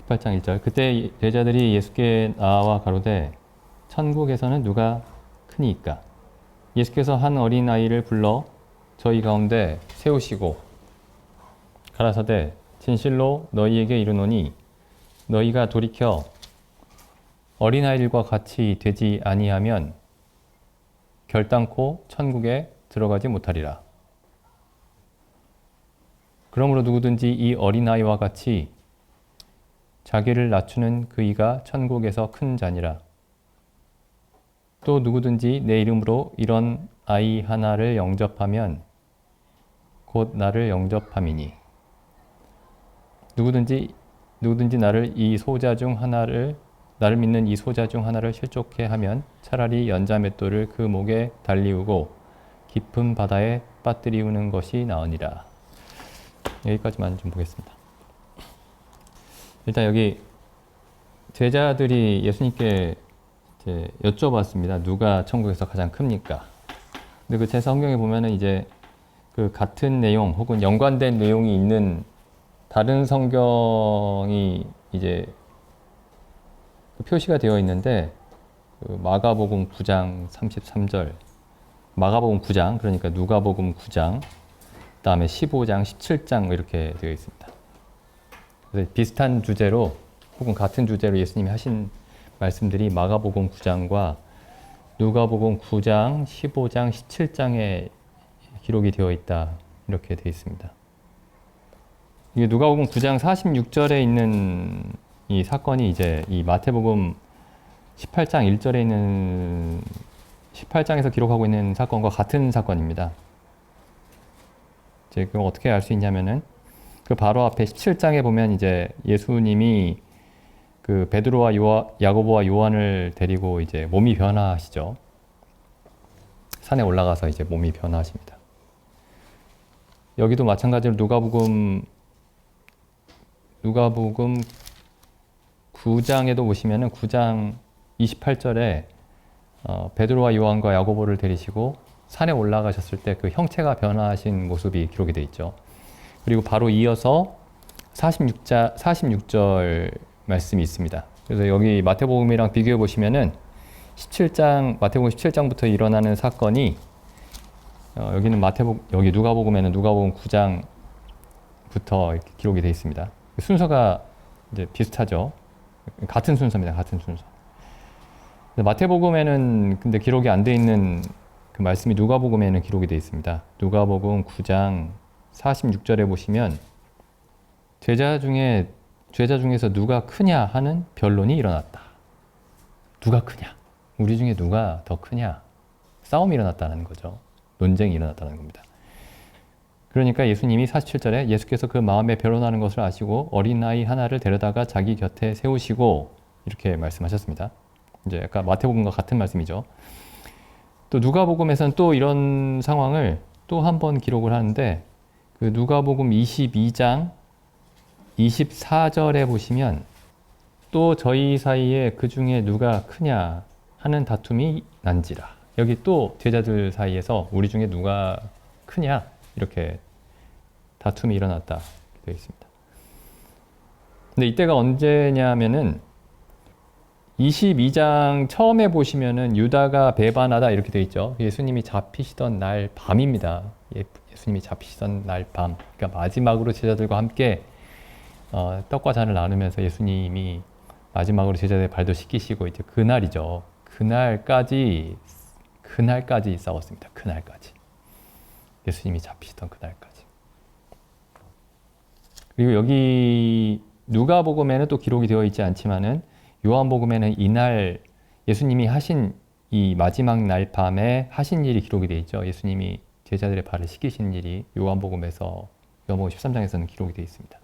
18장 1절. 그때 제자들이 예수께 나와 가로되 천국에서는 누가 크니이까? 예수께서 한 어린아이를 불러 저희 가운데 세우시고 가라사대 진실로 너희에게 이르노니 너희가 돌이켜 어린아이들과 같이 되지 아니하면 결단코 천국에 들어가지 못하리라. 그러므로 누구든지 이 어린아이와 같이 자기를 낮추는 그이가 천국에서 큰 자니라. 또 누구든지 내 이름으로 이런 아이 하나를 영접하면 곧 나를 영접함이니 누구든지 나를 믿는 이 소자 중 하나를 실족해 하면 차라리 연자맷돌을 그 목에 달리우고 깊은 바다에 빠뜨리우는 것이 나으니라. 여기까지만 좀 보겠습니다. 일단 여기 제자들이 예수님께 이제 여쭤봤습니다. 누가 천국에서 가장 큽니까? 근데 그 제 성경에 보면은 이제 그 같은 내용 혹은 연관된 내용이 있는 다른 성경이 이제 표시가 되어 있는데 그 마가복음 9장 33절, 마가복음 9장 그러니까 누가복음 9장, 그다음에 15장, 17장 이렇게 되어 있습니다. 그래서 비슷한 주제로 혹은 같은 주제로 예수님이 하신 말씀들이 마가복음 9장과 누가복음 9장, 15장, 17장에 기록이 되어 있다 이렇게 되어 있습니다. 이게 누가복음 9장 46절에 있는 이 사건이 이제 이 마태복음 18장 1절에 있는 18장에서 기록하고 있는 사건과 같은 사건입니다. 이제 그걸 어떻게 알 수 있냐면은 그 바로 앞에 17장에 보면 이제 예수님이 그 베드로와 야고보와 요한을 데리고 이제 몸이 변화하시죠. 산에 올라가서 이제 몸이 변화하십니다. 여기도 마찬가지로 누가복음 9장에도 보시면은 9장 28절에 베드로와 요한과 야고보를 데리시고 산에 올라가셨을 때 그 형체가 변화하신 모습이 기록이 되어 있죠. 그리고 바로 이어서 46절 말씀이 있습니다. 그래서 여기 마태복음이랑 비교해 보시면은 마태복음 17장부터 일어나는 사건이 여기는 여기 누가복음에는 누가복음 9장부터 이렇게 기록이 되어 있습니다. 순서가 이제 비슷하죠. 같은 순서입니다. 같은 순서. 마태복음에는 근데 기록이 안 돼 있는 그 말씀이 누가복음에는 기록이 되어 있습니다. 누가복음 9장 46절에 보시면 제자 중에서 누가 크냐 하는 변론이 일어났다. 누가 크냐? 우리 중에 누가 더 크냐? 싸움이 일어났다는 거죠. 논쟁이 일어났다는 겁니다. 그러니까 예수님이 47절에 예수께서 그 마음에 변론하는 것을 아시고 어린아이 하나를 데려다가 자기 곁에 세우시고 이렇게 말씀하셨습니다. 이제 아까 마태복음과 같은 말씀이죠. 또 누가복음에서는 또 이런 상황을 또 한 번 기록을 하는데 그 누가복음 22장 24절에 보시면 또 저희 사이에 그 중에 누가 크냐 하는 다툼이 난지라. 여기 또 제자들 사이에서 우리 중에 누가 크냐 이렇게 다툼이 일어났다 되어 있습니다. 근데 이때가 언제냐면은 22장 처음에 보시면은 유다가 배반하다 이렇게 되어 있죠. 예수님이 잡히시던 날 밤입니다. 예수님이 잡히시던 날 밤. 그러니까 마지막으로 제자들과 함께 떡과 잔을 나누면서 예수님이 마지막으로 제자들의 발도 씻기시고 이제 그날이죠. 그날까지 싸웠습니다. 그날까지. 예수님이 잡히시던 그날까지. 그리고 여기 누가복음에는 또 기록이 되어 있지 않지만은 요한복음에는 이날 예수님이 하신 이 마지막 날 밤에 하신 일이 기록이 되어 있죠. 예수님이 제자들의 발을 씻기신 일이 요한복음 13장에서는 기록이 되어 있습니다.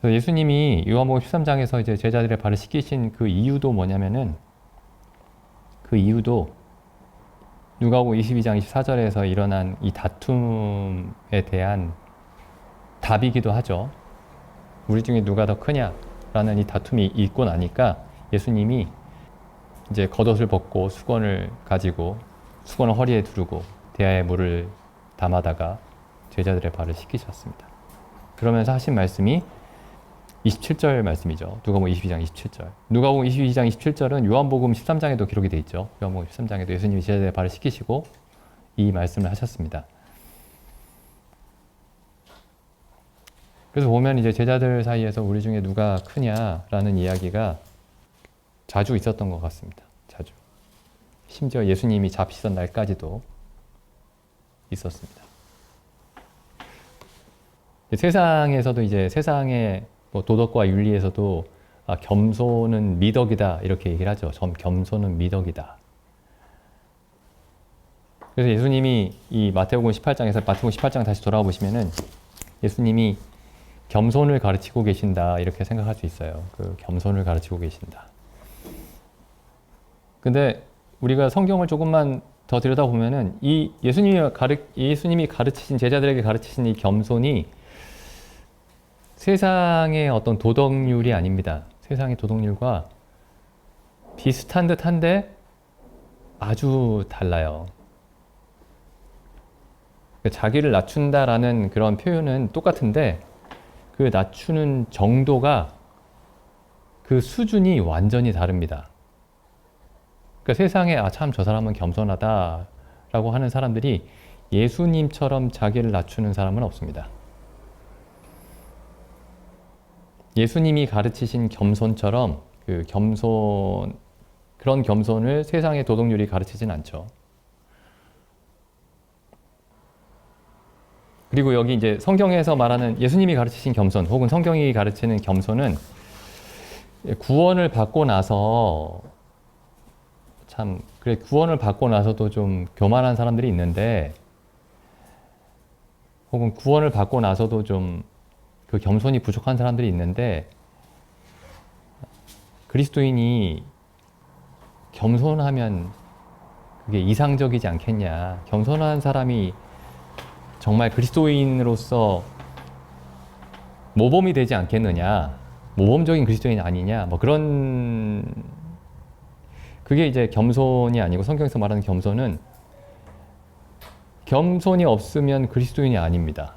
그래서 예수님이 요한복음 13장에서 이제 제자들의 발을 씻기신 그 이유도 뭐냐면은 그 이유도 누가복음 22장 24절에서 일어난 이 다툼에 대한 답이기도 하죠. 우리 중에 누가 더 크냐라는 이 다툼이 있고 나니까 예수님이 이제 겉옷을 벗고 수건을 가지고 수건을 허리에 두르고 대야에 물을 담아다가 제자들의 발을 씻기셨습니다. 그러면서 하신 말씀이 27절 말씀이죠. 누가복음 22장 27절. 누가복음 22장 27절은 요한복음 13장에도 기록이 되어 있죠. 요한복음 13장에도 예수님이 제자들의 발을 씻기시고 이 말씀을 하셨습니다. 그래서 보면 이제 제자들 사이에서 우리 중에 누가 크냐라는 이야기가 자주 있었던 것 같습니다. 자주. 심지어 예수님이 잡히던 날까지도 있었습니다. 세상에서도 이제 세상의 뭐 도덕과 윤리에서도 겸손은 미덕이다 이렇게 얘기를 하죠. 겸손은 미덕이다. 그래서 예수님이 이 마태복음 18장에서 마태복음 18장 다시 돌아와 보시면은 예수님이 겸손을 가르치고 계신다 이렇게 생각할 수 있어요. 그 겸손을 가르치고 계신다. 근데 우리가 성경을 조금만 더 들여다보면은 이 예수님이 가르치신 제자들에게 가르치신 이 겸손이 세상의 어떤 도덕률이 아닙니다. 세상의 도덕률과 비슷한 듯한데 아주 달라요. 자기를 낮춘다라는 그런 표현은 똑같은데 그 낮추는 정도가 그 수준이 완전히 다릅니다. 그러니까 세상에 참 저 사람은 겸손하다라고 하는 사람들이 예수님처럼 자기를 낮추는 사람은 없습니다. 예수님이 가르치신 겸손처럼 그런 겸손을 세상의 도덕률이 가르치진 않죠. 그리고 여기 이제 성경에서 말하는 예수님이 가르치신 겸손 혹은 성경이 가르치는 겸손은 구원을 받고 나서 구원을 받고 나서도 좀 교만한 사람들이 있는데 혹은 구원을 받고 나서도 좀 그 겸손이 부족한 사람들이 있는데 그리스도인이 겸손하면 그게 이상적이지 않겠냐. 겸손한 사람이 정말 그리스도인으로서 모범이 되지 않겠느냐. 모범적인 그리스도인 아니냐. 뭐 그런 그게 이제 겸손이 아니고 성경에서 말하는 겸손은 겸손이 없으면 그리스도인이 아닙니다.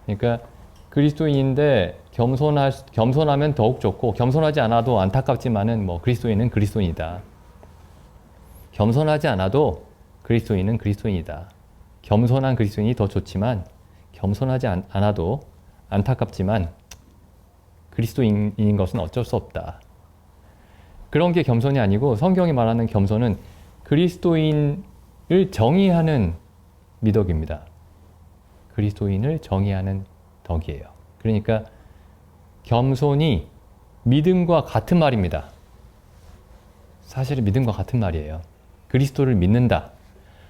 그러니까 그리스도인인데 겸손하면 더욱 좋고 겸손하지 않아도 안타깝지만은 뭐 그리스도인은 그리스도인이다. 겸손하지 않아도 그리스도인은 그리스도인이다. 겸손한 그리스도인이 더 좋지만 겸손하지 않아도 안타깝지만 그리스도인인 것은 어쩔 수 없다. 그런 게 겸손이 아니고 성경이 말하는 겸손은 그리스도인을 정의하는 미덕입니다. 그리스도인을 정의하는 덕이에요. 그러니까 겸손이 믿음과 같은 말입니다. 사실은 믿음과 같은 말이에요. 그리스도를 믿는다.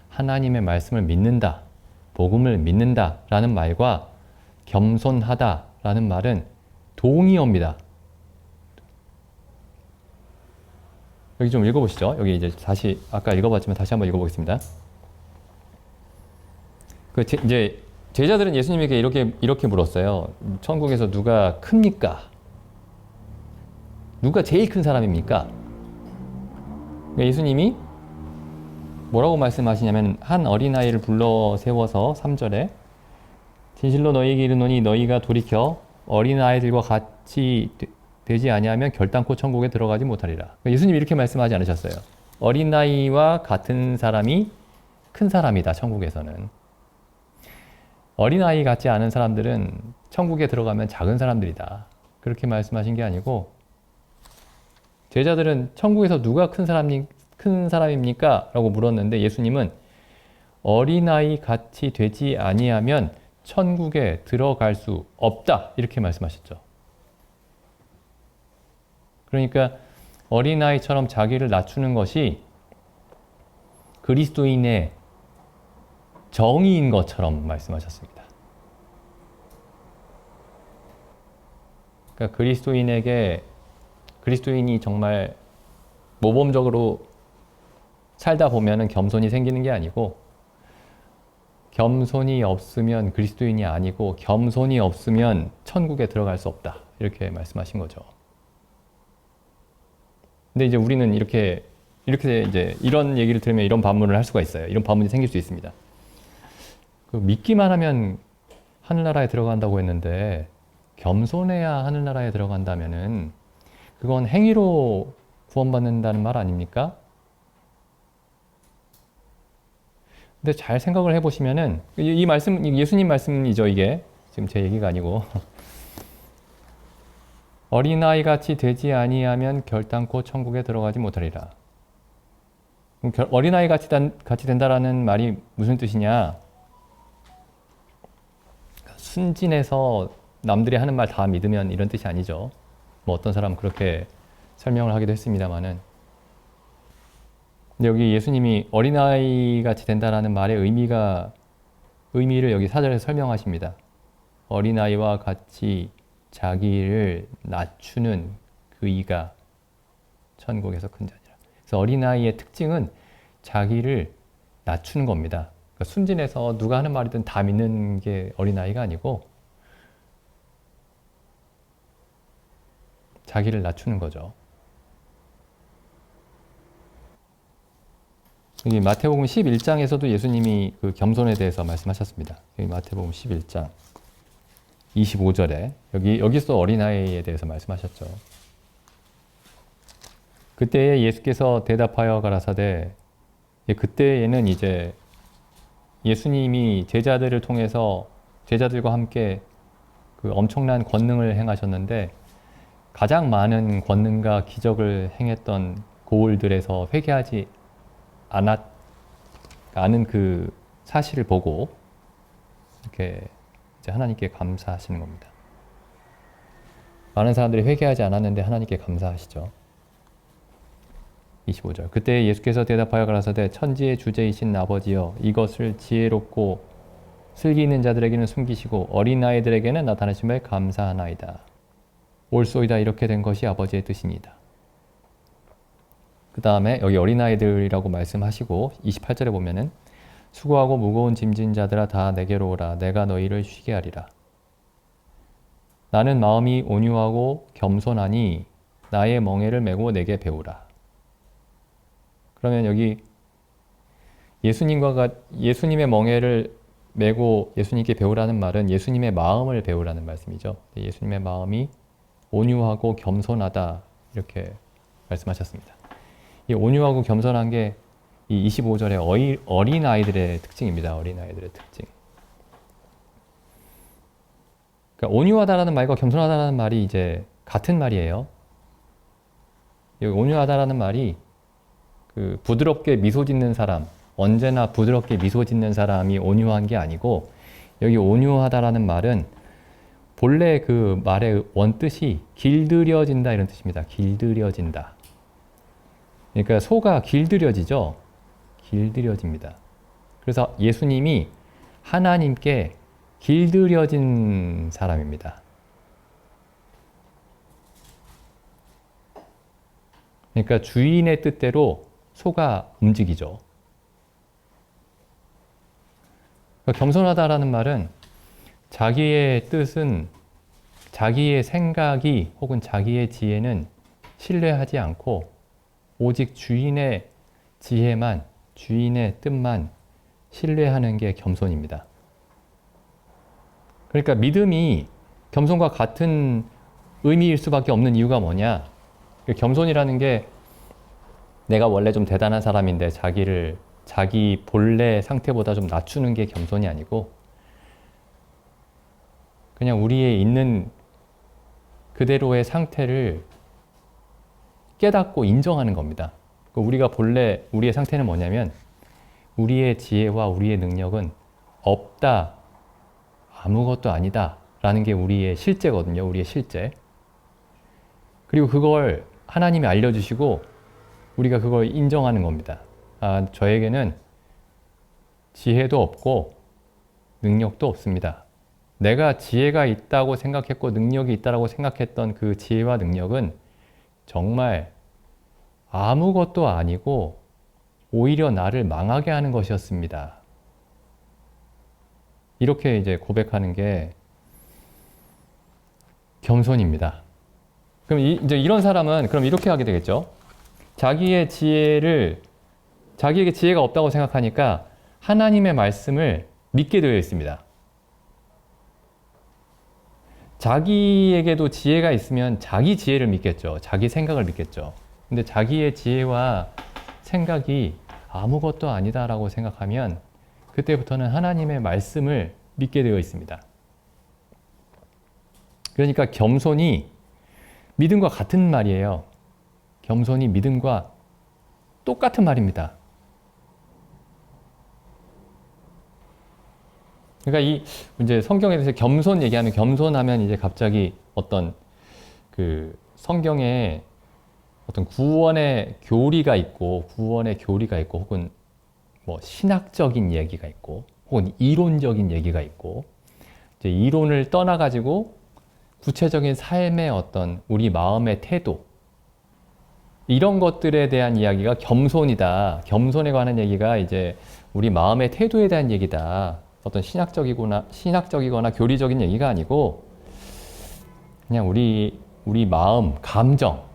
하나님의 말씀을 믿는다. 복음을 믿는다. 라는 말과 겸손하다. 라는 말은 동의어입니다. 여기 좀 읽어보시죠. 여기 이제 다시 아까 읽어봤지만 다시 한번 읽어보겠습니다. 이제 제자들은 예수님에게 이렇게 물었어요. 천국에서 누가 큽니까? 누가 제일 큰 사람입니까? 그러니까 예수님이 뭐라고 말씀하시냐면 한 어린아이를 불러 세워서 3절에 진실로 너희에게 이르노니 너희가 돌이켜 어린아이들과 같이 되지 아니하면 결단코 천국에 들어가지 못하리라. 그러니까 예수님이 이렇게 말씀하지 않으셨어요. 어린아이와 같은 사람이 큰 사람이다. 천국에서는. 어린아이 같지 않은 사람들은 천국에 들어가면 작은 사람들이다. 그렇게 말씀하신 게 아니고 제자들은 천국에서 누가 큰 사람입니까? 라고 물었는데 예수님은 어린아이 같이 되지 아니하면 천국에 들어갈 수 없다. 이렇게 말씀하셨죠. 그러니까 어린아이처럼 자기를 낮추는 것이 그리스도인의 정의인 것처럼 말씀하셨습니다. 그러니까 그리스도인이 정말 모범적으로 살다 보면은 겸손이 생기는 게 아니고 겸손이 없으면 그리스도인이 아니고 겸손이 없으면 천국에 들어갈 수 없다. 이렇게 말씀하신 거죠. 근데 이제 우리는 이렇게 이제 이런 얘기를 들으면 이런 반문을 할 수가 있어요. 이런 반문이 생길 수 있습니다. 믿기만 하면 하늘나라에 들어간다고 했는데 겸손해야 하늘나라에 들어간다면은 그건 행위로 구원받는다는 말 아닙니까? 근데 잘 생각을 해보시면은 이 말씀, 예수님 말씀이죠. 이게 지금 제 얘기가 아니고 어린아이 같이 되지 아니하면 결단코 천국에 들어가지 못하리라. 그럼 어린아이 같이 된다라는 말이 무슨 뜻이냐? 순진해서 남들이 하는 말 다 믿으면 이런 뜻이 아니죠. 뭐 어떤 사람은 그렇게 설명을 하기도 했습니다만은. 근데 여기 예수님이 어린아이 같이 된다라는 말의 의미를 여기 사절에서 설명하십니다. 어린아이와 같이 자기를 낮추는 그 이가 천국에서 큰 자니라. 그래서 어린아이의 특징은 자기를 낮추는 겁니다. 그러니까 순진해서 누가 하는 말이든 다 믿는 게 어린아이가 아니고 자기를 낮추는 거죠. 여기 마태복음 11장에서도 예수님이 그 겸손에 대해서 말씀하셨습니다. 여기 마태복음 11장 25절에 여기서 어린아이에 대해서 말씀하셨죠. 그때에 예수께서 대답하여 가라사대, 그때에는 이제 예수님이 제자들을 통해서 제자들과 함께 그 엄청난 권능을 행하셨는데 가장 많은 권능과 기적을 행했던 고을들에서 회개하지 않은 그 사실을 보고 이렇게 이제 하나님께 감사하시는 겁니다. 많은 사람들이 회개하지 않았는데 하나님께 감사하시죠. 25절. 그때 예수께서 대답하여 가라사대, 천지의 주제이신 아버지여, 이것을 지혜롭고 슬기 있는 자들에게는 숨기시고 어린 아이들에게는 나타내심에 감사하나이다. 옳소이다. 이렇게 된 것이 아버지의 뜻이니이다. 그 다음에 여기 어린아이들이라고 말씀하시고 28절에 보면은 수고하고 무거운 짐진 자들아 다 내게로 오라. 내가 너희를 쉬게 하리라. 나는 마음이 온유하고 겸손하니 나의 멍에를 메고 내게 배우라. 그러면 여기 예수님의 멍에를 메고 예수님께 배우라는 말은 예수님의 마음을 배우라는 말씀이죠. 예수님의 마음이 온유하고 겸손하다 이렇게 말씀하셨습니다. 이 온유하고 겸손한 게 이 25절의 어린아이들의 특징입니다. 어린아이들의 특징. 그러니까 온유하다라는 말과 겸손하다라는 말이 이제 같은 말이에요. 여기 온유하다라는 말이 그 부드럽게 미소 짓는 사람, 언제나 부드럽게 미소 짓는 사람이 온유한 게 아니고 여기 온유하다라는 말은 본래 그 말의 원뜻이 길들여진다 이런 뜻입니다. 길들여진다. 그러니까 소가 길들여지죠. 길들여집니다. 그래서 예수님이 하나님께 길들여진 사람입니다. 그러니까 주인의 뜻대로 소가 움직이죠. 그러니까 겸손하다라는 말은 자기의 뜻은 자기의 생각이 혹은 자기의 지혜는 신뢰하지 않고 오직 주인의 지혜만, 주인의 뜻만 신뢰하는 게 겸손입니다. 그러니까 믿음이 겸손과 같은 의미일 수밖에 없는 이유가 뭐냐? 겸손이라는 게 내가 원래 좀 대단한 사람인데 자기 본래 상태보다 좀 낮추는 게 겸손이 아니고 그냥 우리의 있는 그대로의 상태를 깨닫고 인정하는 겁니다. 우리가 본래 우리의 상태는 뭐냐면 우리의 지혜와 우리의 능력은 없다, 아무것도 아니다 라는 게 우리의 실제거든요. 우리의 실제. 그리고 그걸 하나님이 알려주시고 우리가 그걸 인정하는 겁니다. 아, 저에게는 지혜도 없고 능력도 없습니다. 내가 지혜가 있다고 생각했고 능력이 있다고 생각했던 그 지혜와 능력은 정말 아무것도 아니고 오히려 나를 망하게 하는 것이었습니다. 이렇게 이제 고백하는 게 겸손입니다. 그럼 이제 이런 사람은 그럼 이렇게 하게 되겠죠. 자기에게 지혜가 없다고 생각하니까 하나님의 말씀을 믿게 되어 있습니다. 자기에게도 지혜가 있으면 자기 지혜를 믿겠죠. 자기 생각을 믿겠죠. 근데 자기의 지혜와 생각이 아무것도 아니다라고 생각하면 그때부터는 하나님의 말씀을 믿게 되어 있습니다. 그러니까 겸손이 믿음과 같은 말이에요. 겸손이 믿음과 똑같은 말입니다. 그러니까 이 이제 성경에 대해서 겸손 얘기하면 겸손하면 이제 갑자기 어떤 그 성경에 어떤 구원의 교리가 있고 혹은 뭐 신학적인 얘기가 있고 혹은 이론적인 얘기가 있고 이제 이론을 떠나 가지고 구체적인 삶의 어떤 우리 마음의 태도 이런 것들에 대한 이야기가 겸손이다. 겸손에 관한 얘기가 이제 우리 마음의 태도에 대한 얘기다. 어떤 신학적이거나 교리적인 얘기가 아니고 그냥 우리 마음, 감정,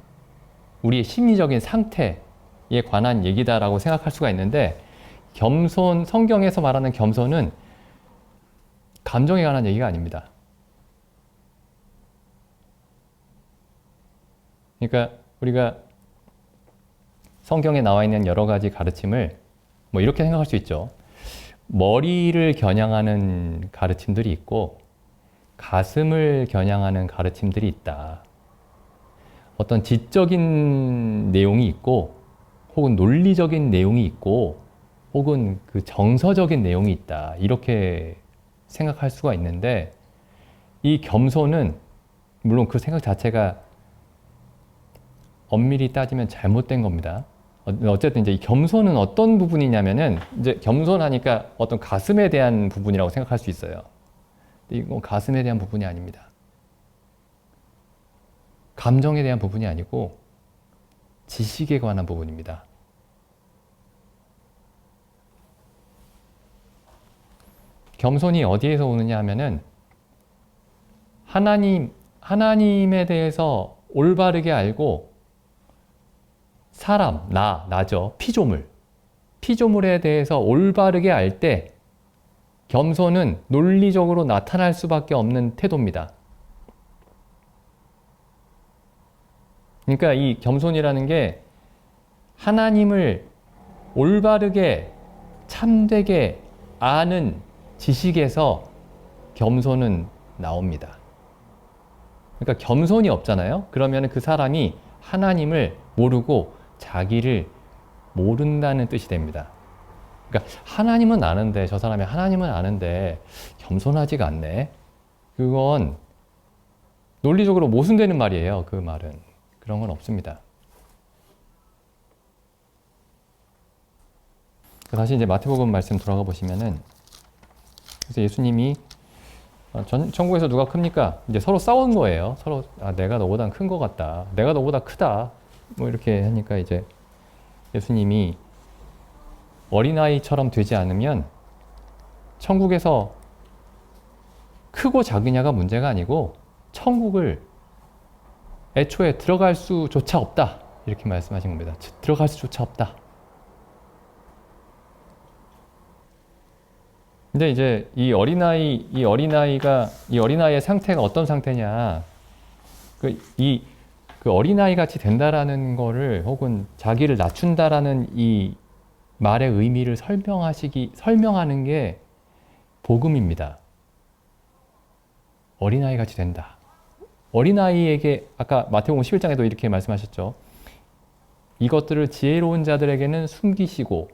우리의 심리적인 상태에 관한 얘기다라고 생각할 수가 있는데 성경에서 말하는 겸손은 감정에 관한 얘기가 아닙니다. 그러니까 우리가 성경에 나와 있는 여러 가지 가르침을 뭐 이렇게 생각할 수 있죠. 머리를 겨냥하는 가르침들이 있고 가슴을 겨냥하는 가르침들이 있다. 어떤 지적인 내용이 있고 혹은 논리적인 내용이 있고 혹은 그 정서적인 내용이 있다. 이렇게 생각할 수가 있는데 이 겸손은 물론 그 생각 자체가 엄밀히 따지면 잘못된 겁니다. 어쨌든 이제 이 겸손은 어떤 부분이냐면은 이제 겸손하니까 어떤 가슴에 대한 부분이라고 생각할 수 있어요. 근데 이건 가슴에 대한 부분이 아닙니다. 감정에 대한 부분이 아니고 지식에 관한 부분입니다. 겸손이 어디에서 오느냐 하면은 하나님에 대해서 올바르게 알고 사람, 나죠. 피조물에 대해서 올바르게 알 때 겸손은 논리적으로 나타날 수밖에 없는 태도입니다. 그러니까 이 겸손이라는 게 하나님을 올바르게 참되게 아는 지식에서 겸손은 나옵니다. 그러니까 겸손이 없잖아요. 그러면 그 사람이 하나님을 모르고 자기를 모른다는 뜻이 됩니다. 그러니까 하나님은 아는데 저 사람이 하나님은 아는데 겸손하지가 않네. 그건 논리적으로 모순되는 말이에요. 그 말은. 그런 건 없습니다. 다시 이제 마태복음 말씀 돌아가 보시면은 그래서 예수님이 천국에서 누가 큽니까? 이제 서로 싸운 거예요. 서로 내가 너보다 큰 것 같다. 내가 너보다 크다. 뭐 이렇게 하니까 이제 예수님이 어린아이처럼 되지 않으면 천국에서 크고 작으냐가 문제가 아니고 천국을 애초에 들어갈 수조차 없다. 이렇게 말씀하신 겁니다. 들어갈 수조차 없다. 근데 이제 이 어린아이의 상태가 어떤 상태냐. 그 어린아이 같이 된다라는 거를 혹은 자기를 낮춘다라는 이 말의 의미를 설명하는 게 복음입니다. 어린아이 같이 된다. 어린아이에게 아까 마태복음 11장에도 이렇게 말씀하셨죠. 이것들을 지혜로운 자들에게는 숨기시고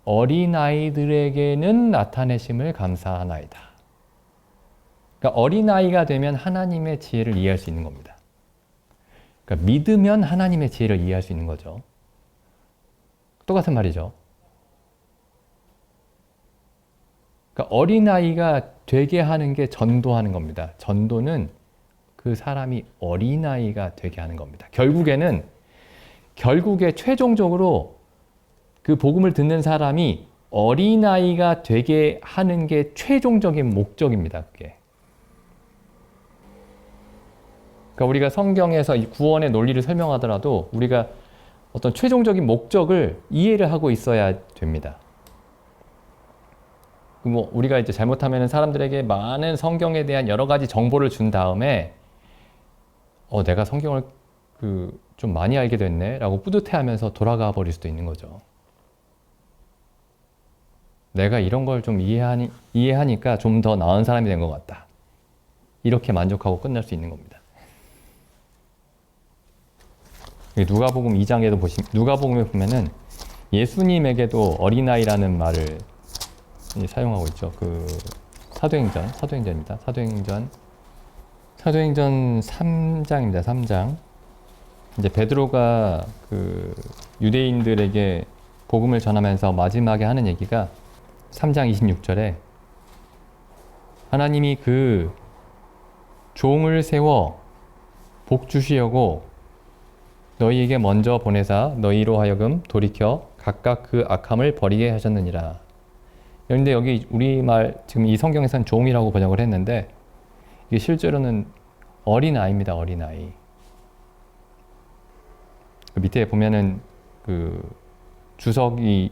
어린아이들에게는 나타내심을 감사하나이다. 그러니까 어린아이가 되면 하나님의 지혜를 이해할 수 있는 겁니다. 그러니까 믿으면 하나님의 지혜를 이해할 수 있는 거죠. 똑같은 말이죠. 그러니까 어린아이가 되게 하는 게 전도하는 겁니다. 전도는 그 사람이 어린아이가 되게 하는 겁니다. 결국에 최종적으로 그 복음을 듣는 사람이 어린아이가 되게 하는 게 최종적인 목적입니다. 그게. 그러니까 우리가 성경에서 이 구원의 논리를 설명하더라도 우리가 어떤 최종적인 목적을 이해를 하고 있어야 됩니다. 뭐 우리가 이제 잘못하면 사람들에게 많은 성경에 대한 여러 가지 정보를 준 다음에 내가 성경을 좀 많이 알게 됐네 라고 뿌듯해하면서 돌아가 버릴 수도 있는 거죠. 내가 이런 걸 좀 이해하니까 좀 더 나은 사람이 된 것 같다. 이렇게 만족하고 끝날 수 있는 겁니다. 누가복음 2장에도 누가복음에 보면은 예수님에게도 어린아이라는 말을 사용하고 있죠. 사도행전입니다. 사도행전 3장입니다. 3장. 이제 베드로가 유대인들에게 복음을 전하면서 마지막에 하는 얘기가 3장 26절에 하나님이 그 종을 세워 복 주시려고 너희에게 먼저 보내사 너희로 하여금 돌이켜 각각 그 악함을 버리게 하셨느니라. 그런데 여기 우리말 지금 이 성경에서는 종이라고 번역을 했는데 이게 실제로는 어린아이입니다. 어린아이. 밑에 보면은 주석이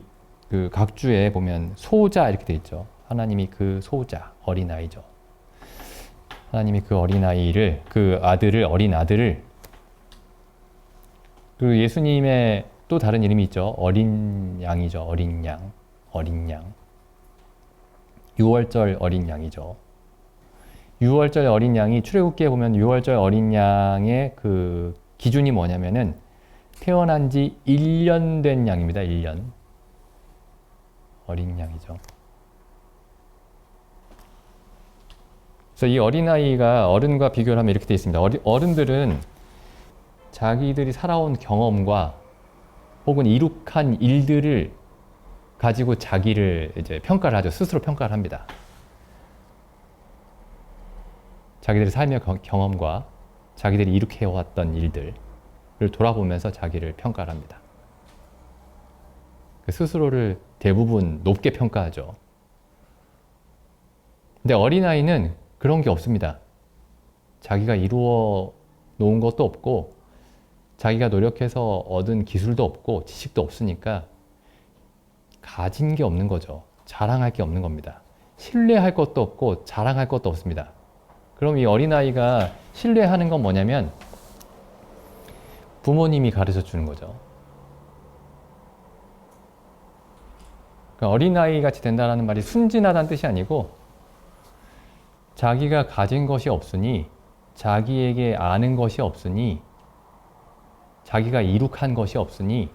각주에 보면 소자 이렇게 돼 있죠. 하나님이 그 소자, 어린아이죠. 하나님이 그 어린아이를, 어린 아들을, 예수님의 또 다른 이름이 있죠. 어린 양이죠. 어린 양. 6월절 어린 양이죠. 6월절 어린 양이 출애굽기에 보면 6월절 어린 양의 기준이 뭐냐면은 태어난 지 1년 된 양입니다. 1년. 어린 양이죠. 그래서 이 어린아이가 어른과 비교를 하면 이렇게 되어 있습니다. 어른들은 자기들이 살아온 경험과 혹은 이룩한 일들을 가지고 자기를 이제 평가를 하죠. 스스로 평가를 합니다. 자기들의 삶의 경험과 자기들이 이룩해왔던 일들을 돌아보면서 자기를 평가를 합니다. 스스로를 대부분 높게 평가하죠. 근데 어린아이는 그런 게 없습니다. 자기가 이루어 놓은 것도 없고 자기가 노력해서 얻은 기술도 없고 지식도 없으니까 가진 게 없는 거죠. 자랑할 게 없는 겁니다. 신뢰할 것도 없고 자랑할 것도 없습니다. 그럼 이 어린아이가 신뢰하는 건 뭐냐면 부모님이 가르쳐 주는 거죠. 그러니까 어린아이 같이 된다는 말이 순진하다는 뜻이 아니고 자기가 가진 것이 없으니 자기에게 아는 것이 없으니 자기가 이룩한 것이 없으니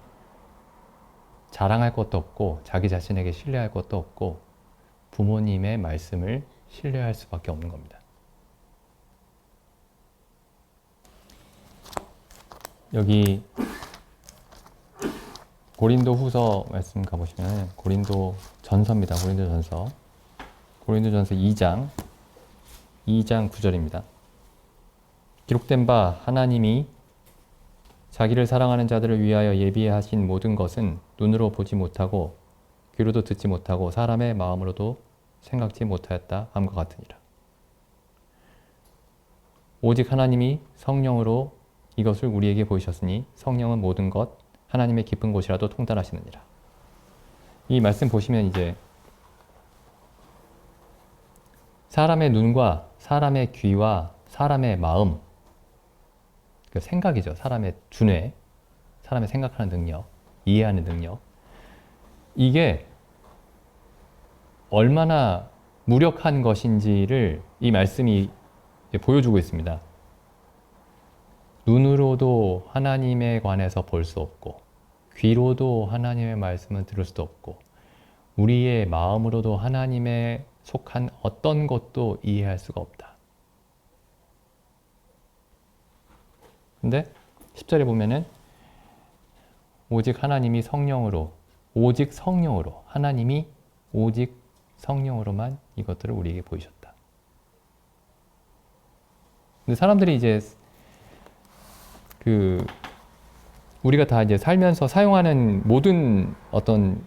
자랑할 것도 없고 자기 자신에게 신뢰할 것도 없고 부모님의 말씀을 신뢰할 수밖에 없는 겁니다. 여기 고린도 후서 말씀 가보시면 고린도 전서입니다. 고린도 전서 2장 9절입니다. 기록된 바 하나님이 자기를 사랑하는 자들을 위하여 예비하신 모든 것은 눈으로 보지 못하고 귀로도 듣지 못하고 사람의 마음으로도 생각지 못하였다 함과 같으니라. 오직 하나님이 성령으로 이것을 우리에게 보이셨으니 성령은 모든 것 하나님의 깊은 곳이라도 통달하시느니라. 이 말씀 보시면 이제 사람의 눈과 사람의 귀와 사람의 마음, 그 생각이죠. 사람의 두뇌, 사람의 생각하는 능력, 이해하는 능력. 이게 얼마나 무력한 것인지를 이 말씀이 보여주고 있습니다. 눈으로도 하나님에 관해서 볼 수 없고 귀로도 하나님의 말씀을 들을 수도 없고 우리의 마음으로도 하나님에 속한 어떤 것도 이해할 수가 없다. 근데 10절에 보면은 오직 하나님이 성령으로 하나님이 오직 성령으로만 이것들을 우리에게 보이셨다. 근데 사람들이 이제 우리가 다 이제 살면서 사용하는 모든 어떤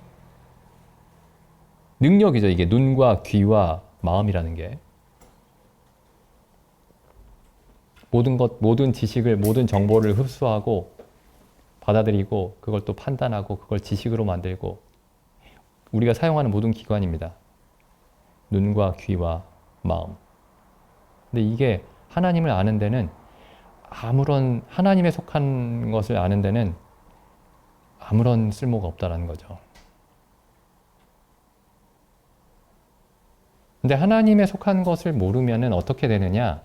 능력이죠. 이게 눈과 귀와 마음이라는 게. 모든 지식을, 모든 정보를 흡수하고 받아들이고 그걸 또 판단하고 그걸 지식으로 만들고 우리가 사용하는 모든 기관입니다. 눈과 귀와 마음. 근데 이게 하나님을 아는 데는 아무런 하나님에 속한 것을 아는 데는 아무런 쓸모가 없다라는 거죠. 근데 하나님에 속한 것을 모르면은 어떻게 되느냐?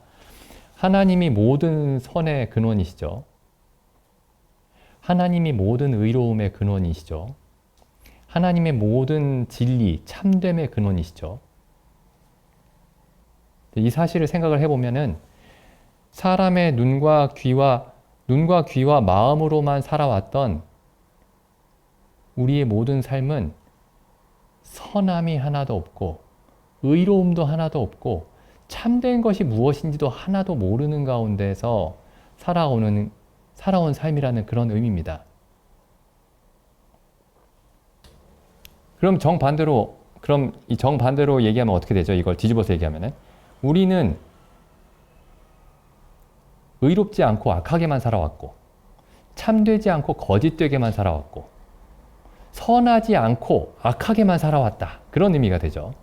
하나님이 모든 선의 근원이시죠. 하나님이 모든 의로움의 근원이시죠. 하나님의 모든 진리, 참됨의 근원이시죠. 이 사실을 생각을 해보면은 사람의 눈과 귀와 마음으로만 살아왔던 우리의 모든 삶은 선함이 하나도 없고 의로움도 하나도 없고 참된 것이 무엇인지도 하나도 모르는 가운데서 살아온 삶이라는 그런 의미입니다. 그럼 이 정반대로 얘기하면 어떻게 되죠? 이걸 뒤집어서 얘기하면은 우리는 의롭지 않고 악하게만 살아왔고 참되지 않고 거짓되게만 살아왔고 선하지 않고 악하게만 살아왔다. 그런 의미가 되죠.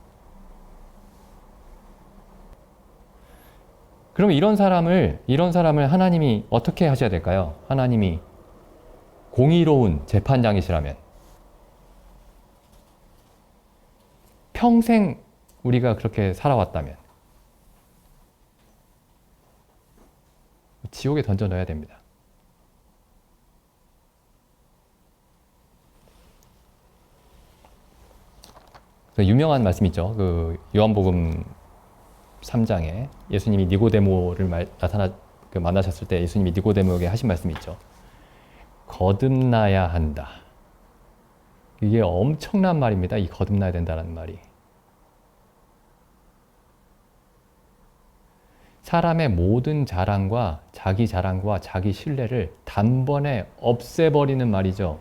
그럼 이런 사람을 하나님이 어떻게 하셔야 될까요? 하나님이 공의로운 재판장이시라면 평생 우리가 그렇게 살아왔다면 지옥에 던져 넣어야 됩니다. 유명한 말씀 있죠. 그 요한복음 3장에 예수님이 니고데모를 만나셨을 때 예수님이 니고데모에게 하신 말씀이 있죠. 거듭나야 한다. 이게 엄청난 말입니다. 이 거듭나야 된다는 말이. 사람의 모든 자랑과 자기 신뢰를 단번에 없애버리는 말이죠.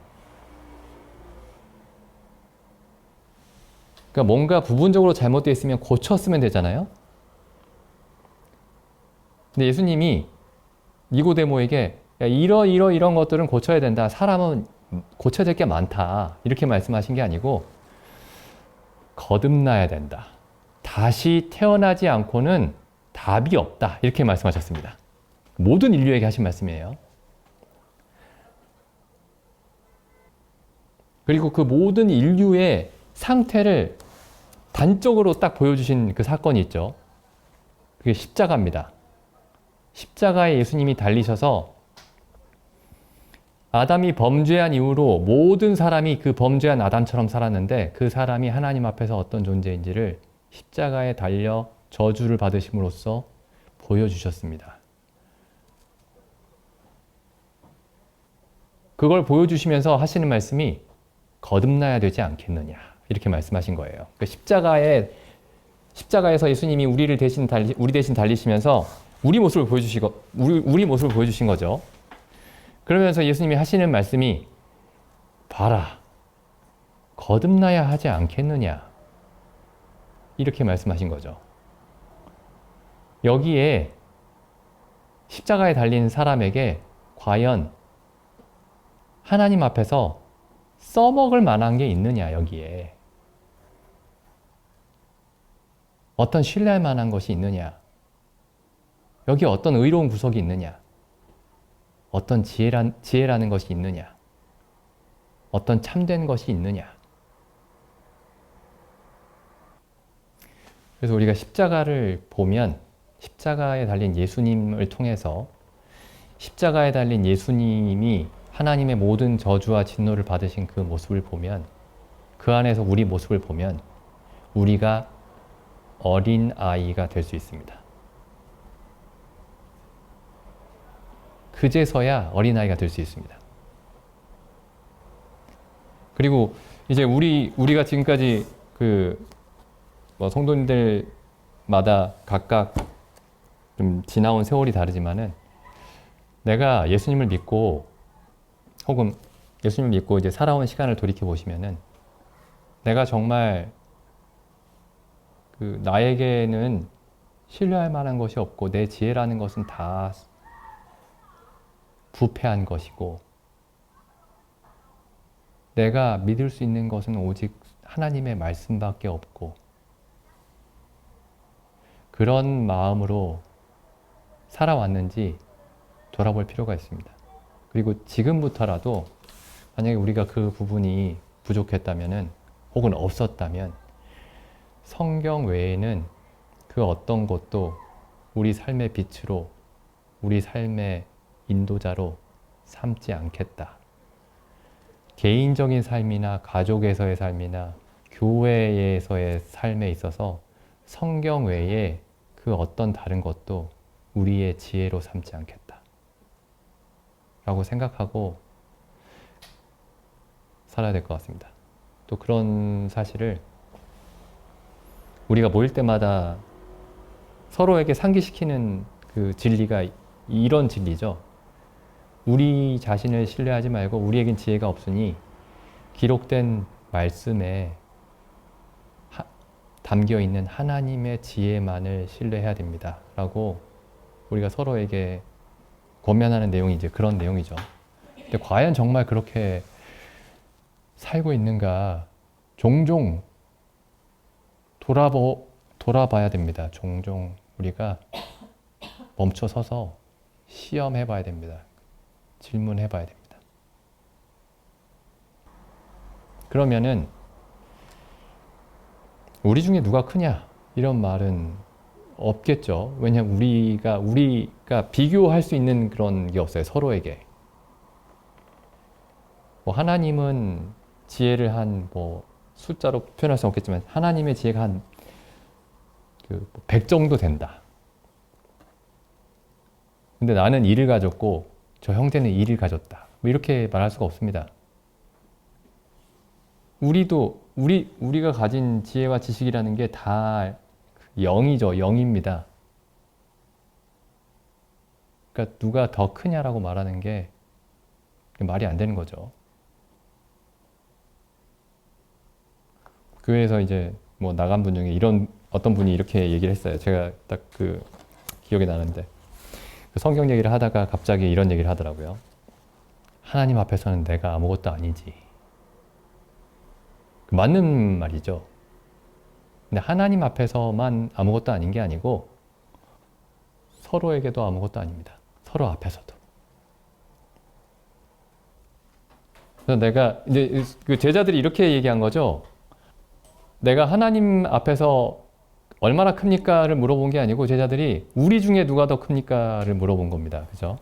그러니까 뭔가 부분적으로 잘못되어 있으면 고쳤으면 되잖아요. 근데 예수님이 니고데모에게 이런 것들은 고쳐야 된다. 사람은 고쳐야 될 게 많다. 이렇게 말씀하신 게 아니고 거듭나야 된다. 다시 태어나지 않고는 답이 없다. 이렇게 말씀하셨습니다. 모든 인류에게 하신 말씀이에요. 그리고 그 모든 인류의 상태를 단적으로 딱 보여주신 그 사건이 있죠. 그게 십자가입니다. 십자가에 예수님이 달리셔서 아담이 범죄한 이후로 모든 사람이 그 범죄한 아담처럼 살았는데 그 사람이 하나님 앞에서 어떤 존재인지를 십자가에 달려 저주를 받으심으로써 보여주셨습니다. 그걸 보여주시면서 하시는 말씀이 거듭나야 되지 않겠느냐 이렇게 말씀하신 거예요. 그러니까 십자가에서 예수님이 우리 대신 달리시면서 우리 모습을 보여주신 거죠. 그러면서 예수님이 하시는 말씀이 봐라, 거듭나야 하지 않겠느냐 이렇게 말씀하신 거죠. 여기에 십자가에 달린 사람에게 과연 하나님 앞에서 써먹을 만한 게 있느냐, 여기에. 어떤 신뢰할 만한 것이 있느냐. 여기 어떤 의로운 구석이 있느냐. 어떤 지혜라는 것이 있느냐. 어떤 참된 것이 있느냐. 그래서 우리가 십자가를 보면 십자가에 달린 예수님을 통해서 십자가에 달린 예수님이 하나님의 모든 저주와 진노를 받으신 그 모습을 보면 그 안에서 우리 모습을 보면 우리가 어린 아이가 될 수 있습니다. 그제서야 어린 아이가 될 수 있습니다. 그리고 이제 우리가 지금까지 성도님들마다 각각 좀 지나온 세월이 다르지만은 내가 예수님을 믿고 혹은 예수님을 믿고 이제 살아온 시간을 돌이켜 보시면은 내가 정말 나에게는 신뢰할 만한 것이 없고 내 지혜라는 것은 다 부패한 것이고 내가 믿을 수 있는 것은 오직 하나님의 말씀밖에 없고 그런 마음으로 살아왔는지 돌아볼 필요가 있습니다. 그리고 지금부터라도 만약에 우리가 그 부분이 부족했다면은 혹은 없었다면 성경 외에는 그 어떤 것도 우리 삶의 빛으로 우리 삶의 인도자로 삼지 않겠다. 개인적인 삶이나 가족에서의 삶이나 교회에서의 삶에 있어서 성경 외에 그 어떤 다른 것도 우리의 지혜로 삼지 않겠다. 라고 생각하고 살아야 될 것 같습니다. 또 그런 사실을 우리가 모일 때마다 서로에게 상기시키는 그 진리가 이런 진리죠. 우리 자신을 신뢰하지 말고 우리에겐 지혜가 없으니 기록된 말씀에 담겨 있는 하나님의 지혜만을 신뢰해야 됩니다. 라고 우리가 서로에게 권면하는 내용이 이제 그런 내용이죠. 근데 과연 정말 그렇게 살고 있는가? 종종 돌아봐야 됩니다. 종종 우리가 멈춰 서서 시험해 봐야 됩니다. 질문해 봐야 됩니다. 그러면은 우리 중에 누가 크냐? 이런 말은 없겠죠. 왜냐하면 우리가 비교할 수 있는 그런 게 없어요. 서로에게. 뭐 하나님은 지혜를 한 뭐 숫자로 표현할 수는 없겠지만 하나님의 지혜가 한 100 정도 된다. 근데 나는 1을 가졌고 저 형제는 1을 가졌다. 뭐 이렇게 말할 수가 없습니다. 우리가 가진 지혜와 지식이라는 게 다 0이죠. 0입니다. 그러니까 누가 더 크냐라고 말하는 게 말이 안 되는 거죠. 교회에서 이제 뭐 나간 분 중에 어떤 분이 이렇게 얘기를 했어요. 제가 딱 그 기억이 나는데 그 성경 얘기를 하다가 갑자기 이런 얘기를 하더라고요. 하나님 앞에서는 내가 아무것도 아니지. 맞는 말이죠. 근데 하나님 앞에서만 아무것도 아닌 게 아니고 서로에게도 아무것도 아닙니다. 서로 앞에서도. 그래서 내가 이제 그 제자들이 이렇게 얘기한 거죠. 내가 하나님 앞에서 얼마나 큽니까를 물어본 게 아니고 제자들이 우리 중에 누가 더 큽니까를 물어본 겁니다. 그죠?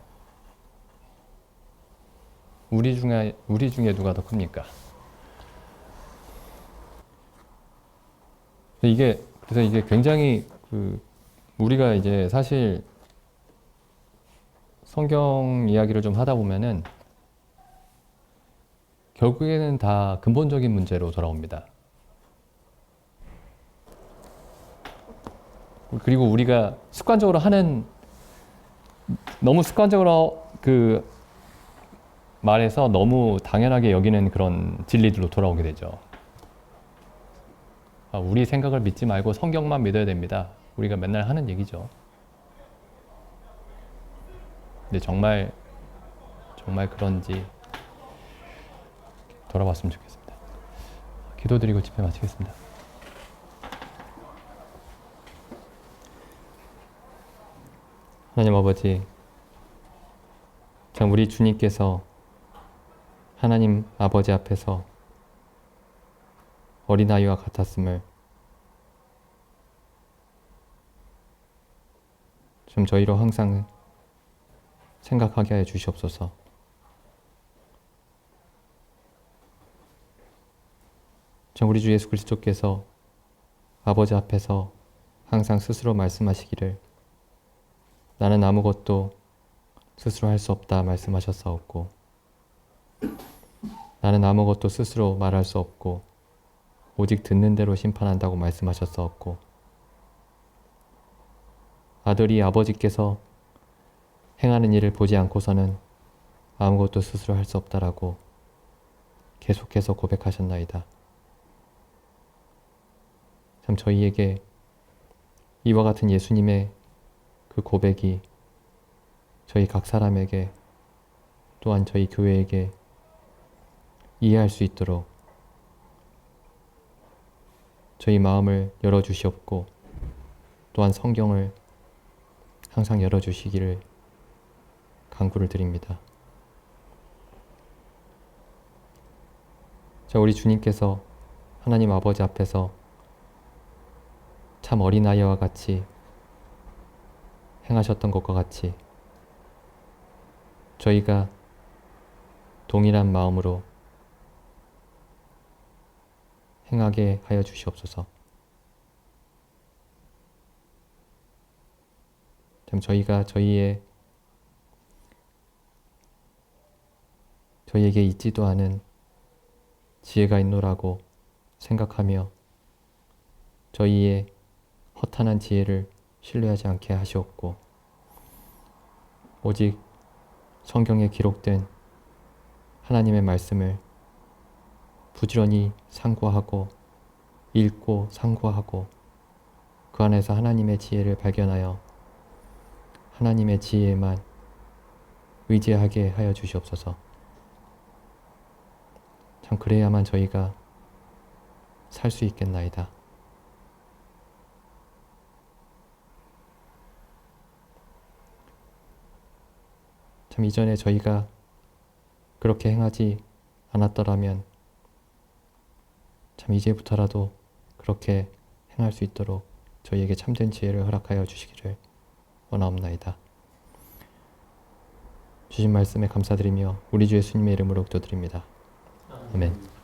우리 중에 누가 더 큽니까? 그래서 이게 굉장히 우리가 이제 사실 성경 이야기를 좀 하다 보면은 결국에는 다 근본적인 문제로 돌아옵니다. 그리고 우리가 너무 습관적으로 말해서 너무 당연하게 여기는 그런 진리들로 돌아오게 되죠. 우리 생각을 믿지 말고 성경만 믿어야 됩니다. 우리가 맨날 하는 얘기죠. 근데 정말 그런지 돌아봤으면 좋겠습니다. 기도드리고 집회 마치겠습니다. 하나님 아버지, 참 우리 주님께서 하나님 아버지 앞에서 어린아이와 같았음을 좀 저희로 항상 생각하게 해 주시옵소서. 참 우리 주 예수 그리스도께서 아버지 앞에서 항상 스스로 말씀하시기를 나는 아무것도 스스로 할 수 없다 말씀하셨사옵고 나는 아무것도 스스로 말할 수 없고 오직 듣는 대로 심판한다고 말씀하셨사옵고 아들이 아버지께서 행하는 일을 보지 않고서는 아무것도 스스로 할 수 없다라고 계속해서 고백하셨나이다. 참 저희에게 이와 같은 예수님의 그 고백이 저희 각 사람에게 또한 저희 교회에게 이해할 수 있도록 저희 마음을 열어주시옵고 또한 성경을 항상 열어주시기를 간구를 드립니다. 자, 우리 주님께서 하나님 아버지 앞에서 참 어린아이와 같이 행하셨던 것과 같이 저희가 동일한 마음으로 행하게 하여 주시옵소서. 참 저희가 저희에게 있지도 않은 지혜가 있노라고 생각하며 저희의 허탄한 지혜를 신뢰하지 않게 하시옵고 오직 성경에 기록된 하나님의 말씀을 부지런히 상고하고 읽고 상고하고 그 안에서 하나님의 지혜를 발견하여 하나님의 지혜에만 의지하게 하여 주시옵소서. 참 그래야만 저희가 살 수 있겠나이다. 참 이전에 저희가 그렇게 행하지 않았더라면 참 이제부터라도 그렇게 행할 수 있도록 저희에게 참된 지혜를 허락하여 주시기를 원하옵나이다. 주신 말씀에 감사드리며 우리 주 예수님의 이름으로 기도드립니다. 아멘.